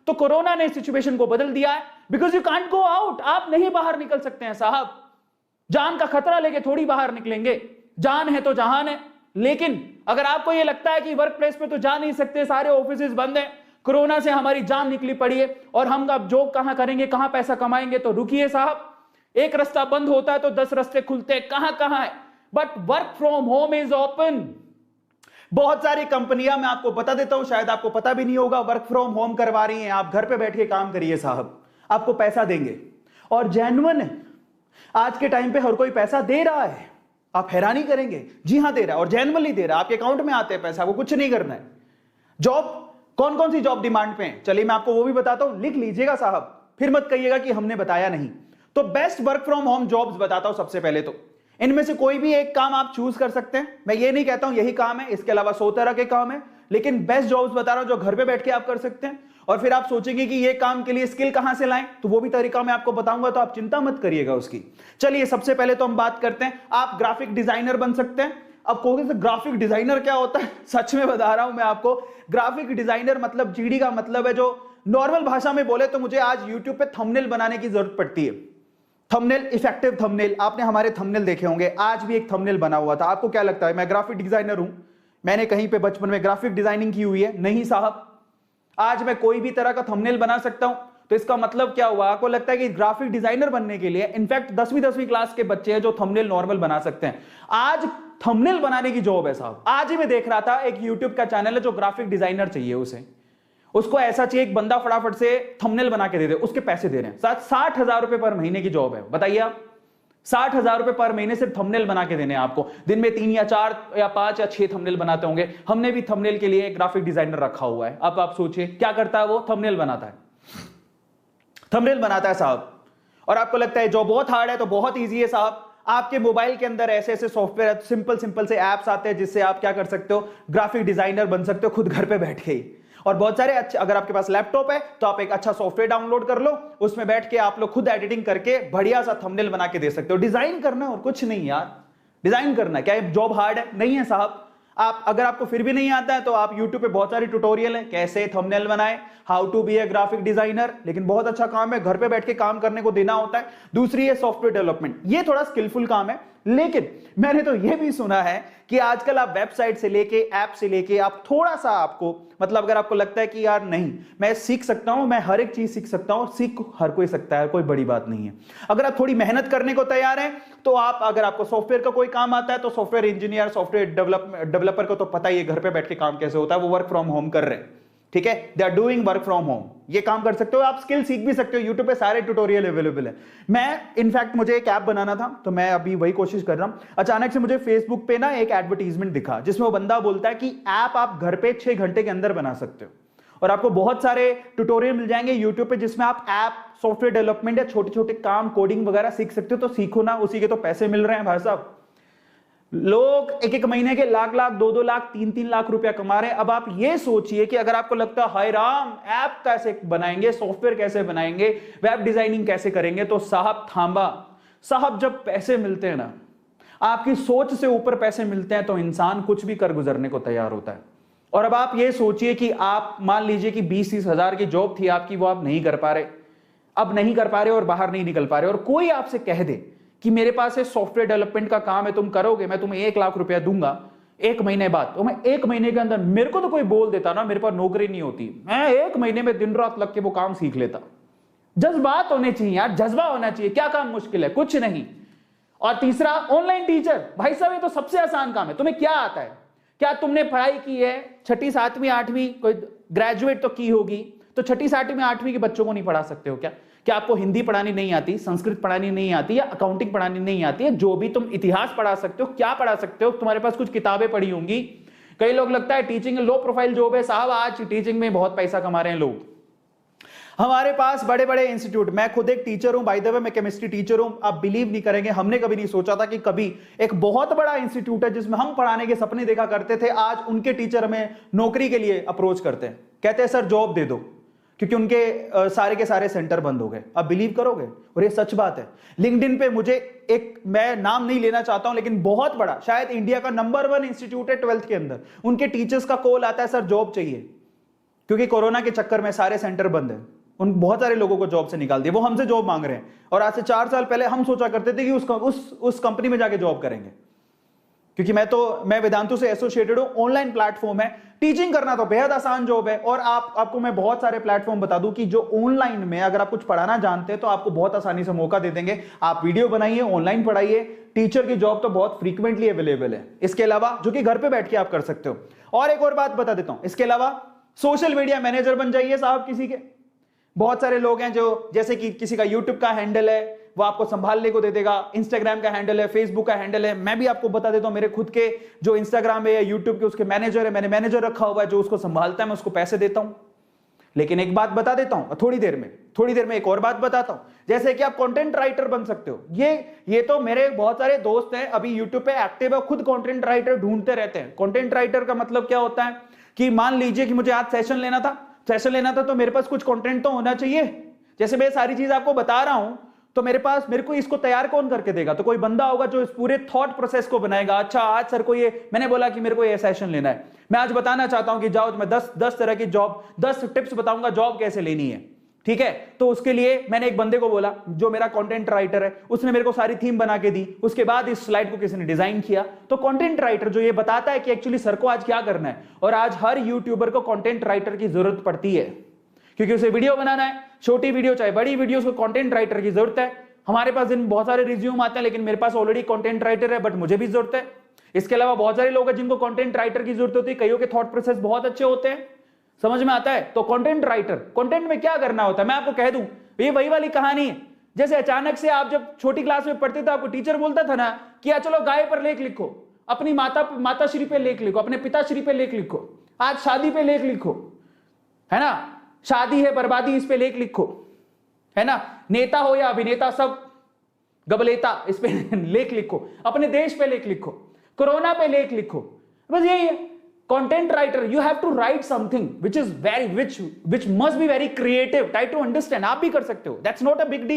तो कोरोना ने सिचुएशन को बदल दिया है, because you can't go out. आप नहीं बाहर निकल सकते हैं साहब, जान का खतरा लेके थोड़ी बाहर निकलेंगे। जान है तो जहान है। लेकिन अगर आपको यह लगता है कि वर्क प्लेस पे तो जा नहीं सकते, सारे ऑफिसेज बंद हैं, कोरोना से हमारी जान निकली पड़ी है और हम अब जॉब कहां करेंगे, कहां पैसा कमाएंगे, तो रुकिए साहब, एक रास्ता बंद होता है तो 10 रास्ते खुलते हैं, कहां कहां है। But work from home is open. बहुत सारी कंपनियां, मैं आपको बता देता हूं, शायद आपको पता भी नहीं होगा, वर्क फ्रॉम होम करवा रही हैं। आप घर पे बैठ के काम करिए साहब, आपको पैसा देंगे और जेन्युइन है। आज के टाइम पे हर कोई पैसा दे रहा है, आप हैरानी करेंगे। जी हां, दे रहा है और जेन्युइनली दे रहा है। आपके अकाउंट में आते हैं पैसा, आपको कुछ नहीं करना है। जॉब, कौन कौन सी जॉब डिमांड पे है, चलिए मैं आपको वो भी बताता हूं, लिख लीजिएगा साहब, फिर मत कहिएगा कि हमने बताया नहीं। तो best work from home jobs बताता हूं। सबसे पहले तो इनमें से कोई भी एक काम आप चूज कर सकते हैं। मैं ये नहीं कहता हूं यही काम है, इसके अलावा 100 तरह के काम है, लेकिन बेस्ट जॉब्स बता रहा हूं जो घर पे बैठ के आप कर सकते हैं। और फिर आप सोचेंगे कि ये काम के लिए स्किल कहां से लाएं, तो वो भी तरीका मैं आपको बताऊंगा, तो आप चिंता मत करिएगा उसकी। चलिए सबसे पहले तो हम बात करते हैं, आप ग्राफिक डिजाइनर बन सकते हैं। अब कहोगे ग्राफिक डिजाइनर क्या होता है? सच में बता रहा हूं मैं आपको, ग्राफिक डिजाइनर मतलब जीडी का मतलब है, जो नॉर्मल भाषा में बोले तो मुझे आज यूट्यूब पे थंबनेल बनाने की जरूरत पड़ती है। थंबनेल, इफेक्टिव थंबनेल, आपने हमारे थंबनेल देखे होंगे, आज भी एक थंबनेल बना हुआ था। आपको क्या लगता है मैं ग्राफिक डिजाइनर हूं? मैंने कहीं पे बचपन में ग्राफिक डिजाइनिंग की हुई है? नहीं साहब। आज मैं कोई भी तरह का थंबनेल बना सकता हूं। तो इसका मतलब क्या हुआ? आपको लगता है कि ग्राफिक डिजाइनर बनने के लिए, इनफैक्ट 10वीं क्लास के बच्चे हैं जो थंबनेल नॉर्मल बना सकते हैं। आज थंबनेल बनाने की जॉब है साहब। आज ही मैं देख रहा था, एक यूट्यूब का चैनल है जो ग्राफिक डिजाइनर चाहिए उसे, उसको ऐसा चाहिए एक बंदा फटाफट से थंबनेल बना के दे दे, उसके पैसे दे रहे हैं। 60,000 रुपए पर महीने की जॉब है, बताइए आप। 60,000 रुपए पर महीने सिर्फ थंबनेल बना के देने आपको। दिन में 3 या 4 या 5 या 6 थंबनेल बनाते होंगे। हमने भी थंबनेल के लिए एक ग्राफिक डिजाइनर रखा हुआ है। अब आप सोचिए क्या करता है वो? थंबनेल बनाता है, थंबनेल बनाता है साहब। और आपको लगता है जो बहुत हार्ड है, तो बहुत ईजी है साहब। आपके मोबाइल के अंदर ऐसे ऐसे सॉफ्टवेयर, सिंपल से एप्स आते हैं जिससे आप क्या कर सकते हो, ग्राफिक डिजाइनर बन सकते हो खुद घर पे बैठ के ही। और बहुत सारे अच्छे, अगर आपके पास लैपटॉप है तो आप एक अच्छा सॉफ्टवेयर डाउनलोड कर लो, उसमें बैठ के आप लोग खुद एडिटिंग करके बढ़िया सा थंबनेल बना के दे सकते हो। डिजाइन करना और कुछ नहीं यार, डिजाइन करना क्या ये जॉब हार्ड है? नहीं है साहब। आप, अगर आपको फिर भी नहीं आता है तो आप YouTube पे बहुत सारी ट्यूटोरियल है, कैसे थंबनेल बनाए, how to be a graphic designer. लेकिन बहुत अच्छा काम है, घर पे बैठ के काम करने को देना होता है। दूसरी है सॉफ्टवेयर डेवलपमेंट, ये थोड़ा स्किलफुल काम है। लेकिन मैंने तो ये भी सुना है कि आजकल आप वेबसाइट से लेके, ऐप से लेके, आप थोड़ा सा आपको, मतलब अगर आपको लगता है कि यार नहीं मैं सीख सकता हूं, मैं हर एक चीज सीख सकता हूं, सीख हर कोई सकता है, कोई बड़ी बात नहीं है। अगर आप थोड़ी मेहनत करने को तैयार हैं तो आप, अगर आपको सॉफ्टवेयर का कोई काम आता है तो सॉफ्टवेयर इंजीनियर, सॉफ्टवेयर डेवलपर को तो पता ही है घर पे बैठ के काम कैसे होता है, वो वर्क फ्रॉम होम कर रहे हैं, ठीक है, they are doing work from home. ये काम कर सकते हो, आप स्किल सीख भी सकते हो, यूट्यूब पे सारे ट्यूटोरियल अवेलेबल है। मैं इनफैक्ट, मुझे एक ऐप बनाना था तो मैं अभी वही कोशिश कर रहा हूं। अचानक से मुझे फेसबुक पे ना एक एडवर्टीजमेंट दिखा जिसमें वो बंदा बोलता है कि ऐप आप घर पे 6 घंटे के अंदर बना सकते हो। और आपको बहुत सारे ट्यूटोरियल मिल जाएंगे यूट्यूब पे जिसमें आप ऐप, सॉफ्टवेयर डेवलपमेंट या छोटे छोटे काम, कोडिंग वगैरह सीख सकते हो। तो सीखो ना, उसी के तो पैसे मिल रहे हैं भाई साहब। लोग एक एक महीने के लाख लाख, 2-2 लाख, 3-3 लाख रुपया कमा रहे हैं। अब आप ये सोचिए कि अगर आपको लगता है हाय राम, ऐप कैसे बनाएंगे, सॉफ्टवेयर कैसे बनाएंगे, वेब डिजाइनिंग कैसे करेंगे, तो साहब थांबा साहब, जब पैसे मिलते हैं ना, आपकी सोच से ऊपर पैसे मिलते हैं तो इंसान कुछ भी कर गुजरने को तैयार होता है। और अब आप ये सोचिए कि आप मान लीजिए कि 20-30 हजार की जॉब थी आपकी, वो आप नहीं कर पा रहे, अब नहीं कर पा रहे और बाहर नहीं निकल पा रहे, और कोई आपसे कह दे कि मेरे पास ये सॉफ्टवेयर डेवलपमेंट का काम है, तुम करोगे, मैं तुम्हें 1 लाख रुपया दूंगा 1 महीने बाद। तो मैं 1 महीने के अंदर, मेरे को तो कोई बोल देता ना, मेरे पास नौकरी नहीं होती, मैं 1 महीने में दिन रात लग के वो काम सीख लेता। जज्बात होने चाहिए यार, जज्बा होना चाहिए। क्या काम मुश्किल है? कुछ नहीं। और तीसरा, ऑनलाइन टीचर। भाई साहब ये तो सबसे आसान काम है। तुम्हें क्या आता है? क्या तुमने पढ़ाई की है 6ठी 7वीं 8वीं, कोई ग्रेजुएट तो की होगी, तो 6ठी 7वीं 8वीं के बच्चों को नहीं पढ़ा सकते हो क्या? क्या आपको हिंदी पढ़ानी नहीं आती, संस्कृत पढ़ानी नहीं आती, या अकाउंटिंग पढ़ानी नहीं आती है? जो भी तुम इतिहास पढ़ा सकते हो, क्या पढ़ा सकते हो? तुम्हारे पास कुछ किताबें पढ़ी होंगी। कई लोग लगता है टीचिंग लो प्रोफाइल जॉब है साहब, आज टीचिंग में बहुत पैसा कमा रहे हैं लोग। हमारे पास बड़े बड़े इंस्टीट्यूट, मैं खुद एक टीचर हूं, बाय द वे मैं केमिस्ट्री टीचर हूं। आप बिलीव नहीं करेंगे, हमने कभी नहीं सोचा था कि कभी एक बहुत बड़ा इंस्टीट्यूट है जिसमें हम पढ़ाने के सपने देखा करते थे, आज उनके टीचर हमें नौकरी के लिए अप्रोच करते हैं, कहते हैं सर जॉब दे दो, क्योंकि उनके सारे के सारे सेंटर बंद हो गए। आप बिलीव करोगे? और ये सच बात है। लिंक्डइन पे मुझे एक, मैं नाम नहीं लेना चाहता हूं, लेकिन बहुत बड़ा, शायद इंडिया का नंबर 1 इंस्टीट्यूट है 12th के अंदर, उनके टीचर्स का कॉल आता है सर जॉब चाहिए। क्योंकि कोरोना के चक्कर में सारे सेंटर बंद हैं, उन बहुत सारे लोगों को जॉब से निकाल दिया। वो हमसे जॉब मांग रहे हैं, और आज से 4 साल पहले हम सोचा करते थे कि उस कंपनी में जाके जॉब करेंगे। क्योंकि मैं वेदांतु से एसोसिएटेड हूं, ऑनलाइन प्लेटफॉर्म है, टीचिंग करना तो बेहद आसान जॉब है। और आपको मैं बहुत सारे प्लेटफॉर्म बता दूं कि जो ऑनलाइन में अगर आप कुछ पढ़ाना जानते हैं तो आपको बहुत आसानी से मौका दे देंगे। आप वीडियो बनाइए, ऑनलाइन पढ़ाइए, टीचर की जॉब तो बहुत फ्रीक्वेंटली अवेलेबल है। इसके अलावा जो कि घर पे बैठ के आप कर सकते हो। और एक और बात बता देता हूं, इसके अलावा सोशल मीडिया मैनेजर बन जाइए साहब किसी के। बहुत सारे लोग हैं जो, जैसे कि किसी का यूट्यूब का हैंडल है, वो आपको संभालने को दे देगा, इंस्टाग्राम का हैंडल है, फेसबुक का हैंडल है। मैं भी आपको बता देता हूं, मेरे खुद के जो इंस्टाग्राम है या यूट्यूब के उसके मैनेजर है, मैंने मैनेजर रखा हुआ है जो उसको संभालता है, मैं उसको पैसे देता हूं। लेकिन एक बात बता देता हूं, थोड़ी देर में एक और बात बताता हूं, जैसे कि आप कंटेंट राइटर बन सकते हो। ये तो मेरे बहुत सारे दोस्त हैं अभी यूट्यूब पे एक्टिव है, खुद कंटेंट राइटर ढूंढते रहते हैं। कंटेंट राइटर का मतलब क्या होता है कि मान लीजिए कि मुझे आज सेशन लेना था तो मेरे पास कुछ कंटेंट तो होना चाहिए। जैसे मैं सारी चीज आपको बता रहा हूं, तो मेरे को इसको तैयार कौन करके देगा? तो कोई बंदा होगा जो इस पूरे थॉट प्रोसेस को बनाएगा। अच्छा, आज सर को मैंने बोला कि मेरे को ये सेशन लेना है, मैं आज बताना चाहता हूं कि जाओ मैं 10 तरह की जॉब, 10 टिप्स बताऊंगा जॉब कैसे लेनी है, ठीक है? तो उसके लिए मैंने एक बंदे को बोला जो मेरा कंटेंट राइटर है, उसने मेरे को सारी थीम बना के दी, उसके बाद इस स्लाइड को किसी ने डिजाइन किया। तो कंटेंट राइटर जो ये बताता है कि एक्चुअली सर को आज क्या करना है। और आज हर यूट्यूबर को कंटेंट राइटर की जरूरत पड़ती है, क्योंकि उसे वीडियो बनाना है, छोटी वीडियो चाहे बड़ी वीडियो, उसको कंटेंट राइटर की जरूरत है। हमारे पास दिन बहुत सारे रिज्यूम आते हैं, लेकिन मेरे पास ऑलरेडी कंटेंट राइटर है, बट मुझे भी जरूरत है। इसके अलावा बहुत सारे लोग हैं जिनको कंटेंट राइटर की जरूरत होती है, कईयों के थॉट प्रोसेस बहुत अच्छे होते हैं, समझ में आता है। तो कंटेंट राइटर, कंटेंट में क्या करना होता है मैं आपको कह दूं, ये वही वाली कहानी है। जैसे अचानक से आप जब छोटी क्लास में पढ़ते थे, आपको टीचर बोलता था ना कि चलो गाय पर लेख लिखो, अपनी माताश्री पे लेख लिखो, अपने पिताश्री पे लेख लिखो, आज शादी पे लेख लिखो, है ना, शादी है बर्बादी, इस पे लेख लिखो, है ना, नेता हो या अभिनेता सब गबलेता, इस पे लेख लिखो, अपने देश पे लेख लिखो, कोरोना पे लेख लिखो, बस यही है content writer. You have to write something which must be very creative, try to understand. आप भी कर सकते हो, that's not a big deal.